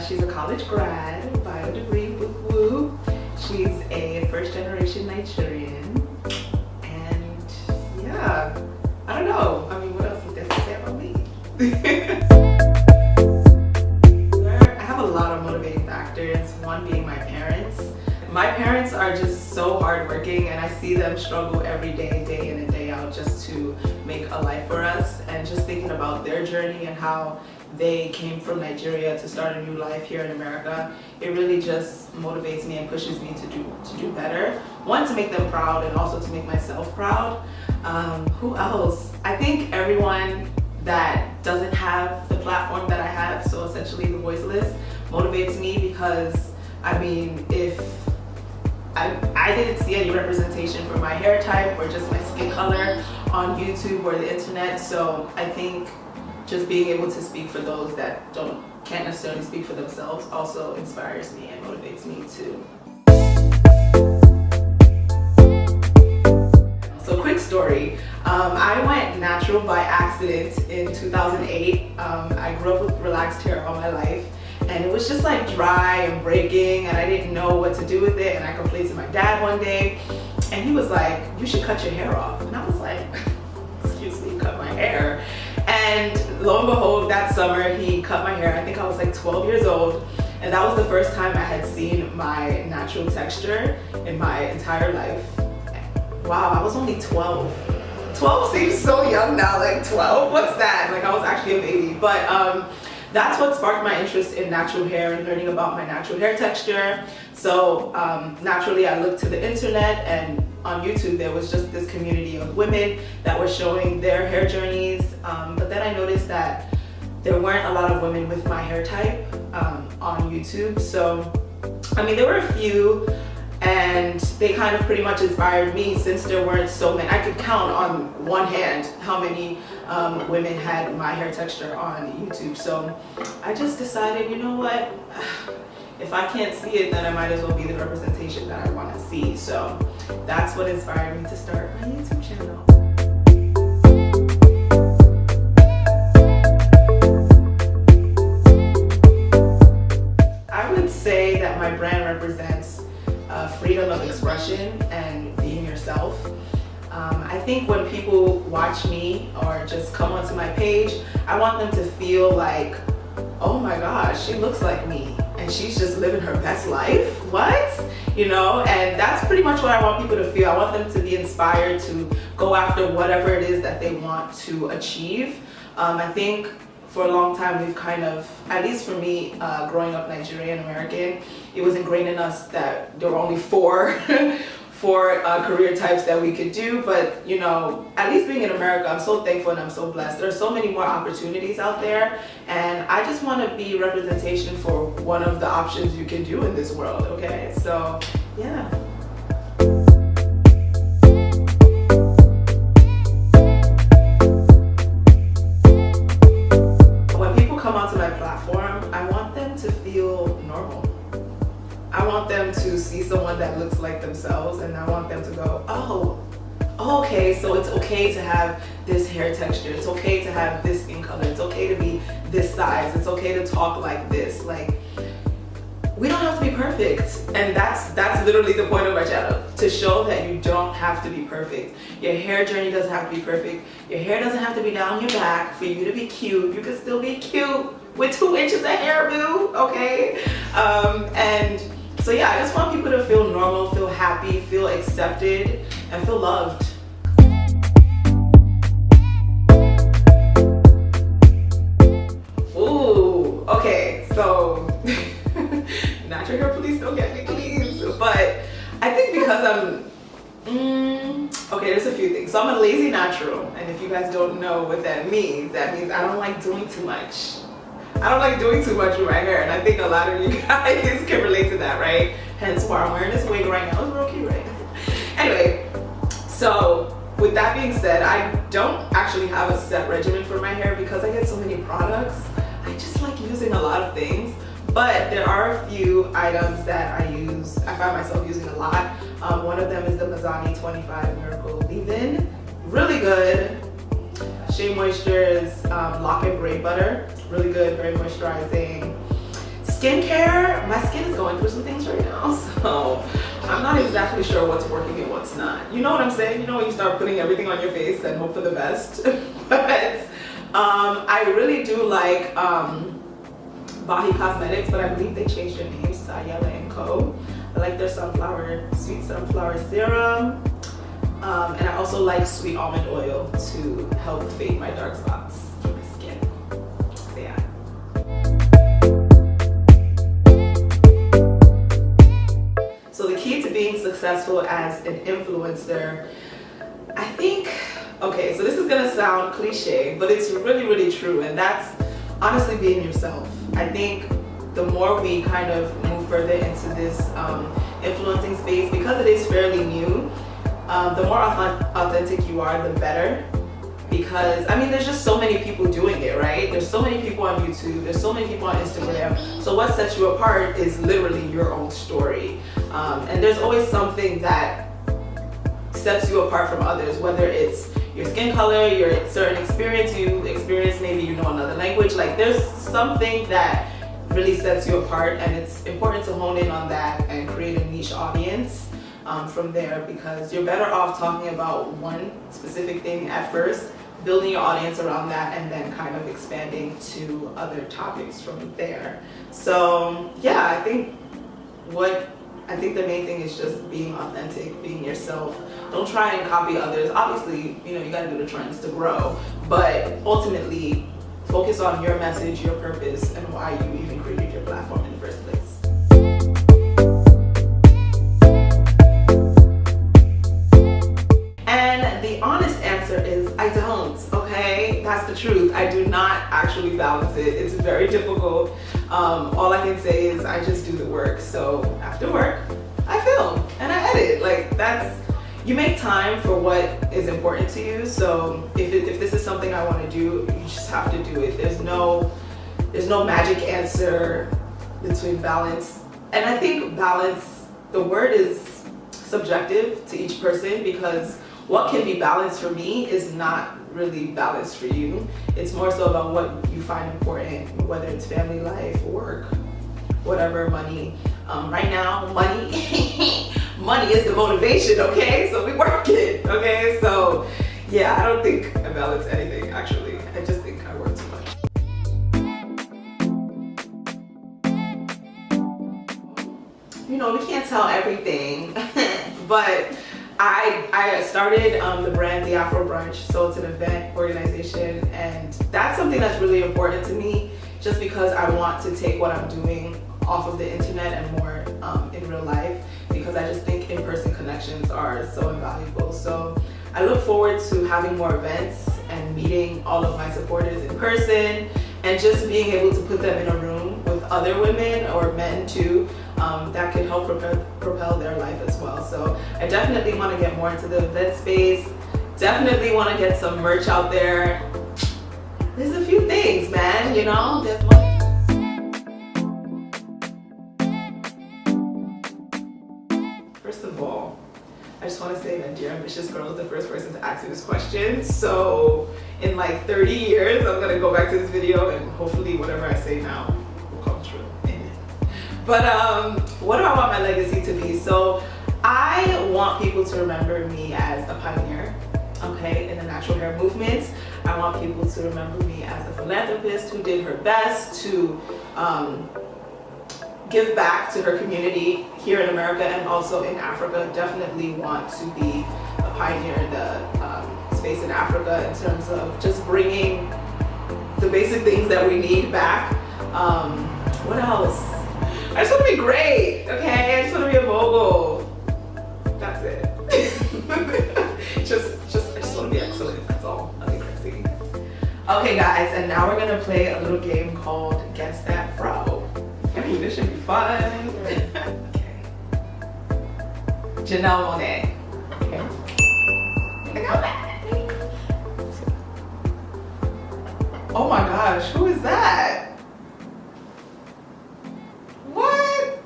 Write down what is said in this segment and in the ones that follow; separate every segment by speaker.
Speaker 1: She's a college grad, bio degree, woo. She's a first-generation Nigerian, and yeah, I don't know. I mean, what else is there to say about me? I have a lot of motivating factors. One being my parents. My parents are just so hardworking, and I see them struggle every day, day in and day out, just to make a life for us. And just thinking about their journey and how they came from Nigeria to start a new life here in America, it really just motivates me and pushes me to do better. One, to make them proud, and also to make myself proud. Who else? I think everyone that doesn't have the platform that I have, so essentially the voiceless, motivates me, because I mean, if I didn't see any representation for my hair type or just my skin color on YouTube or the internet, so I think just being able to speak for those that can't necessarily speak for themselves also inspires me and motivates me too. So quick story, I went natural by accident in 2008. I grew up with relaxed hair all my life, and it was just like dry and breaking, and I didn't know what to do with it. And I complained to my dad one day, and he was like, "You should cut your hair off." And I was like, "Excuse me, cut my hair?" And lo and behold, that summer he cut my hair. I think I was like 12 years old, and that was the first time I had seen my natural texture in my entire life. Wow, I was only 12. 12 seems so young now, like 12, what's that? Like, I was actually a baby. But that's what sparked my interest in natural hair and learning about my natural hair texture. So naturally I looked to the internet, and on YouTube there was just this community of women that were showing their hair journeys. But then I noticed that there weren't a lot of women with my hair type on YouTube. So, I mean, there were a few, and they kind of pretty much inspired me, since there weren't so many. I could count on one hand how many women had my hair texture on YouTube. So I just decided, you know what, if I can't see it, then I might as well be the representation that I want to see. So that's what inspired me to start my YouTube channel. I would say that my brand represents freedom of expression and being yourself. I think when people watch me or just come onto my page, I want them to feel like, oh my gosh, she looks like me and she's just living her best life. What? You know, and that's pretty much what I want people to feel. I want them to be inspired to go after whatever it is that they want to achieve. I think for a long time we've kind of, at least for me, growing up Nigerian American, it was ingrained in us that there were only four career types that we could do. But you know, at least being in America, I'm so thankful and I'm so blessed. There are so many more opportunities out there, and I just want to be representation for one of the options you can do in this world. Okay, so yeah. When people come onto my platform, I want them to feel normal. I want them to see someone that looks like themselves, and I want them to go, oh, okay, so it's okay to have this hair texture, it's okay to have this skin color, it's okay to be this size, it's okay to talk like this. Like, we don't have to be perfect, and that's literally the point of my channel, to show that you don't have to be perfect. Your hair journey doesn't have to be perfect. Your hair doesn't have to be down your back for you to be cute. You can still be cute with 2 inches of hair, boo, okay? And so yeah, I just want people to feel normal, feel happy, feel accepted, and feel loved. Ooh, okay, so natural hair, please don't get me, please. But I think because okay, there's a few things. So I'm a lazy natural, and if you guys don't know what that means I don't like doing too much. I don't like doing too much with my hair, and I think a lot of you guys can relate to that, right? Hence why I'm wearing this wig right now. It's real cute, right? Anyway, so with that being said, I don't actually have a set regimen for my hair because I get so many products. I just like using a lot of things, but there are a few items that I find myself using a lot. One of them is the Mizani 25 Miracle Leave-In. Really good. Shea Moisture's Lock and Braid Butter. Really good, very moisturizing. skincare, my skin is going through some things right now, so I'm not exactly sure what's working and what's not. You know what I'm saying? You know when you start putting everything on your face and hope for the best. But I really do like Bahi Cosmetics, but I believe they changed their name, Sayala & Co. I like their sweet sunflower serum. And I also like sweet almond oil to help fade my dark spots in my skin. So yeah. So the key to being successful as an influencer, I think, okay, so this is gonna sound cliche, but it's really, really true, and that's honestly being yourself. I think the more we kind of move further into this influencing space, because it is fairly new, the more authentic you are, the better. Because, I mean, there's just so many people doing it, right? There's so many people on YouTube, there's so many people on Instagram. So what sets you apart is literally your own story. And there's always something that sets you apart from others, whether it's your skin color, your certain experience you experience, maybe you know another language. Like, there's something that really sets you apart, and it's important to hone in on that and create a niche audience from there, because you're better off talking about one specific thing at first, building your audience around that, and then kind of expanding to other topics from there. So yeah, I think the main thing is just being authentic, being yourself. Don't try and copy others. Obviously, you know, you gotta do the trends to grow, but ultimately focus on your message, your purpose, and why you even created your platform in the first place. And the honest answer is I don't, okay? That's the truth. I do not actually balance it. It's very difficult. All I can say is I just do the work. So after work, I film and I edit. Like, that's, you make time for what is important to you. So if this is something I want to do, you just have to do it. There's no magic answer between balance. And I think balance, the word is subjective to each person, because what can be balanced for me is not really balanced for you. It's more so about what you find important, whether it's family life, work, whatever, money. Right now, money money is the motivation, okay? So we work it, okay? So yeah, I don't think I balance anything, actually. I just think I work too much. You know, we can't tell everything, but I started the brand The Afro Brunch, so it's an event organization, and that's something that's really important to me, just because I want to take what I'm doing off of the internet and more in real life, because I just think in-person connections are so invaluable. So I look forward to having more events and meeting all of my supporters in person, and just being able to put them in a room with other women or men too, that could help propel their life as well. So I definitely want to get more into the event space, definitely want to get some merch out there. There's a few things, man, you know, there's one. First of all, I just want to say that Dear Ambitious Girl is the first person to ask me this question. So in like 30 years, I'm going to go back to this video and hopefully whatever I say now will come true. Amen. But what do I want my legacy to be? So I want people to remember me as a pioneer, okay, in the natural hair movement. I want people to remember me as a philanthropist who did her best to give back to her community here in America and also in Africa. Definitely want to be a pioneer in the space in Africa in terms of just bringing the basic things that we need back. What else? I just want to be great, okay? I just want to be a mogul. That's it. I just want to be excellent. That's all. Nothing crazy. Okay, guys, and now we're gonna play a little game called Guess That Fro. I mean, this should be fun. Okay. Janelle Monáe. Okay. I got that. Oh my gosh, who is that? What?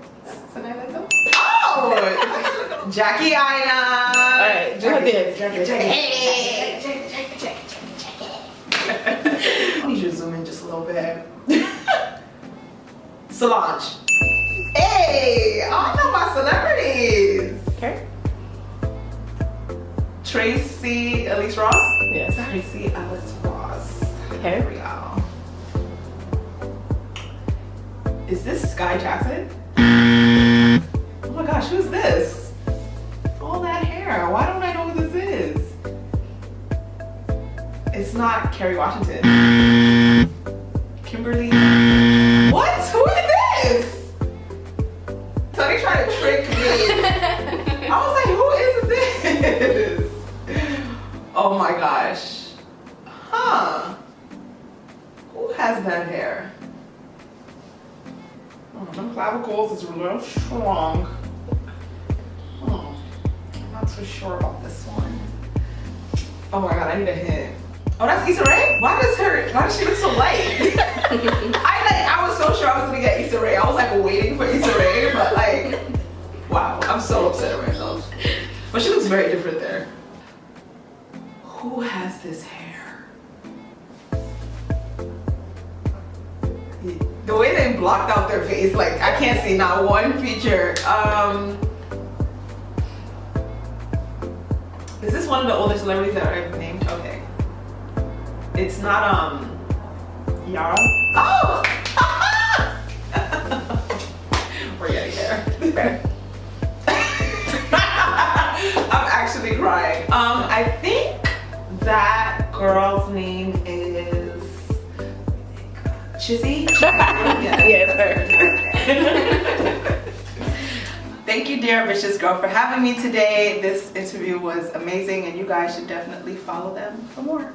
Speaker 1: Oh! Jackie Aina. Alright, do this. I need you to zoom in just a little bit. Solange. Hey, I know my celebrities.
Speaker 2: Okay.
Speaker 1: Tracy Elise Ross.
Speaker 2: Yes.
Speaker 1: Tracy Ellis Ross.
Speaker 2: Okay.
Speaker 1: Here we go. Is this Sky Jackson? Oh my gosh, who's this? All that hair. Why don't I know who this is? It's not Kerry Washington. Kimberly. What? Who is this? Tony tried to trick me. I was like, who is this? Oh my gosh. Huh. Who has that hair? Oh, them clavicles is real strong. Oh, I'm not so sure about this one. Oh my god, I need a hint. Oh, that's Issa Rae? Why does she look so light? I was so sure I was gonna get Issa Rae. I was like waiting for Issa Rae, but like, wow, I'm so upset at myself. But she looks very different there. Who has this hair? The way they blocked out their face, like I can't see not one feature. Is this one of the older celebrities that I've named? Okay. It's not Yara. Oh! We're getting there. Okay. I'm actually crying. I think that girl's name is Chizi.
Speaker 2: Yes.
Speaker 1: Thank you, Dear Ambitious Girl, for having me today. This interview was amazing, and you guys should definitely follow them for more.